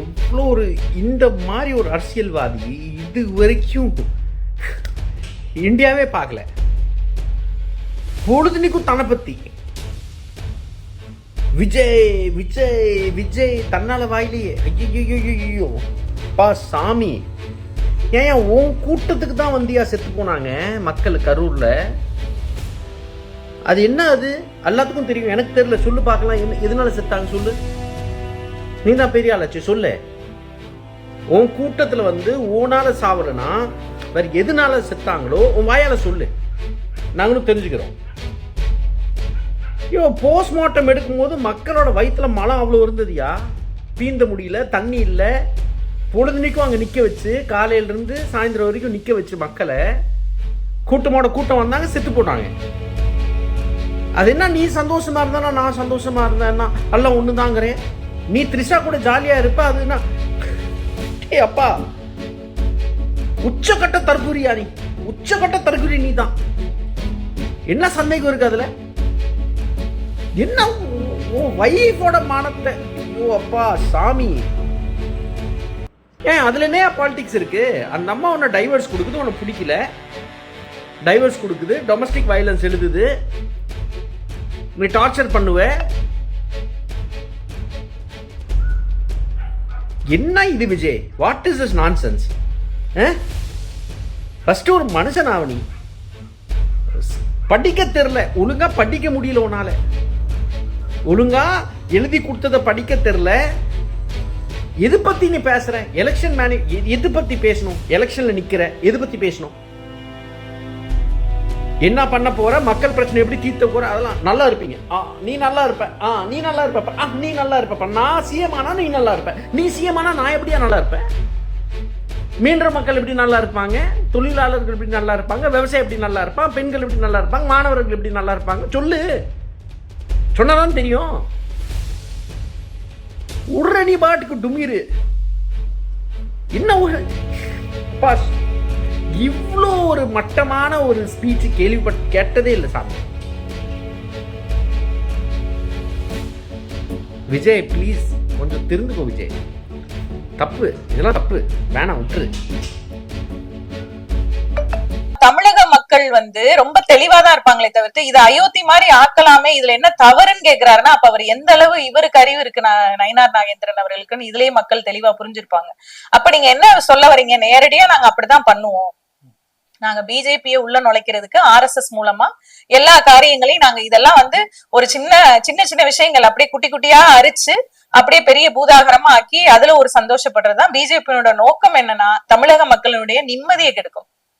எவ்வளோ ஒரு இந்த மாதிரி ஒரு அரசியல்வாதி இது வரைக்கும் இந்தியாவே பார்க்கல. பொழுதுனிக்கும் தன்னை பத்தி விஜய் விஜய் விஜய் தன்னால வாயிலேயே ஐயோ பா சாமி. ஏன் உன் கூட்டத்துக்கு தான் வந்தியா செத்து போனாங்க மக்கள் கரூர்ல? அது என்ன? அது எல்லாத்துக்கும் தெரியும், எனக்கு தெரியல. சொல்லு பார்க்கலாம், என்ன எதனால செத்தாங்க சொல்லு. நீ தான் பெரிய ஆளாச்சு, சொல்லு. உன் கூட்டத்துல வந்து ஓனால சாவலனா வேற எதனால செத்தாங்களோ உன் வாயால சொல்லு, நாங்களும் தெரிஞ்சுக்கிறோம். ஐயோ, போஸ்ட்மார்ட்டம் எடுக்கும் போது மக்களோட வயிற்றுல மலம் அவ்வளோ இருந்ததுயா, பீந்த முடியல, தண்ணி இல்லை. பொழுதுனிக்கும் அங்கே நிற்க வச்சு காலையிலேருந்து சாயந்தரம் வரைக்கும் நிற்க வச்சு மக்களை கூட்டமோட கூட்டம் வந்தாங்க, செத்து போட்டாங்க. அது என்ன, நீ சந்தோஷமா இருந்தானா நான் சந்தோஷமா இருந்தேன்னா எல்லாம் ஒன்று தாங்கிறேன். நீ த்ரிஷா கூட ஜாலியாக இருப்ப, அதுன்னா அப்பா உச்சக்கட்ட தற்கூரியா? நீ உச்சக்கட்ட தற்கூரி நீ தான். என்ன சந்தேகம் இருக்கு அதுல? என்ன வைஃபோட மானத்தை? ஐயோ அப்பா சாமி. ஏன் அதுல என்ன பாலிடிக்ஸ் இருக்கு? அந்த அம்மா உன்னை டைவர்ஸ் கொடுக்குது, உனக்கு பிடிக்கல, டைவர்ஸ் கொடுக்குது, டொமஸ்டிக் வயலன்ஸ் எழுதுது, நீ டார்ச்சர் பண்ணுவ. என்ன இது Vijay? What is this nonsense? First ஒரு மனுஷன் ஆவணி. படிக்க தெரியல, ஒழுங்கா படிக்க முடியல உன்னால, ஒழுங்கா எழுதி கொடுத்ததை படிக்க தெரியல. எது பத்தி நீ பேசுற? எலெக்ஷன் எது பத்தி பேசணும்? எலெக்ஷன்ல நிக்கிற, எது பத்தி பேசணும்? என்ன பண்ண போற? மக்கள் பிரச்சனை எப்படி தீர்த்த போற? அதெல்லாம் நல்லா இருப்பீங்க. நீ நல்லா இருப்ப, நீ நல்லா இருப்ப, நீ நல்லா இருப்ப. நான் சிஎம் ஆனா நீ நல்லா இருப்ப, நீ சிஎம் ஆனா நான் எப்படியா நல்லா இருப்பேன்? மீன்ற மக்கள் எப்படி நல்லா இருப்பாங்க, தொழிலாளர்கள் எப்படி நல்லா இருப்பாங்க, விவசாயம் எப்படி நல்லா இருப்பான், பெண்கள் எப்படி நல்லா இருப்பாங்க, மாணவர்கள் எப்படி நல்லா இருப்பாங்க? சொல்லு, சொன்னதான் தெரியும். உடனே பாட்டுக்கு டுமீரு. என்ன இவ்வளோ ஒரு மட்டமான ஒரு ஸ்பீச் கேட்டதே இல்லை சாமி. விஜய் ப்ளீஸ் கொஞ்சம் திருந்துக்கோ விஜய். தப்பு, இதெல்லாம் தப்பு, வேணாம், விட்டுரு. தமிழக மக்கள் வந்து ரொம்ப தெளிவாதான் இருப்பாங்களே தவிர்த்து இது அயோத்தி மாதிரி ஆக்கலாமே, இதுல என்ன தவறுன்னு கேக்குறாருன்னா அப்ப அவர் எந்த அளவு இவருக்கு அறிவு இருக்கு நயினார் நாகேந்திரன் அவர்களுக்குன்னு இதுலயே மக்கள் தெளிவா புரிஞ்சிருப்பாங்க. அப்ப நீங்க என்ன சொல்ல வரீங்க? நேரடியா நாங்க அப்படிதான் பண்ணுவோம், நாங்க பிஜேபியை உள்ள நுழைக்கிறதுக்கு RSS மூலமா எல்லா காரியங்களையும் நாங்க இதெல்லாம் வந்து ஒரு சின்ன சின்ன விஷயங்கள் அப்படியே குட்டி குட்டியா அரிச்சு அப்படியே பெரிய பூதாகரமா ஆக்கி அதுல ஒரு சந்தோஷப்படுறதுதான் பிஜேபியோட நோக்கம். என்னன்னா தமிழக மக்களுடைய நிம்மதியை கெடுக்கும்.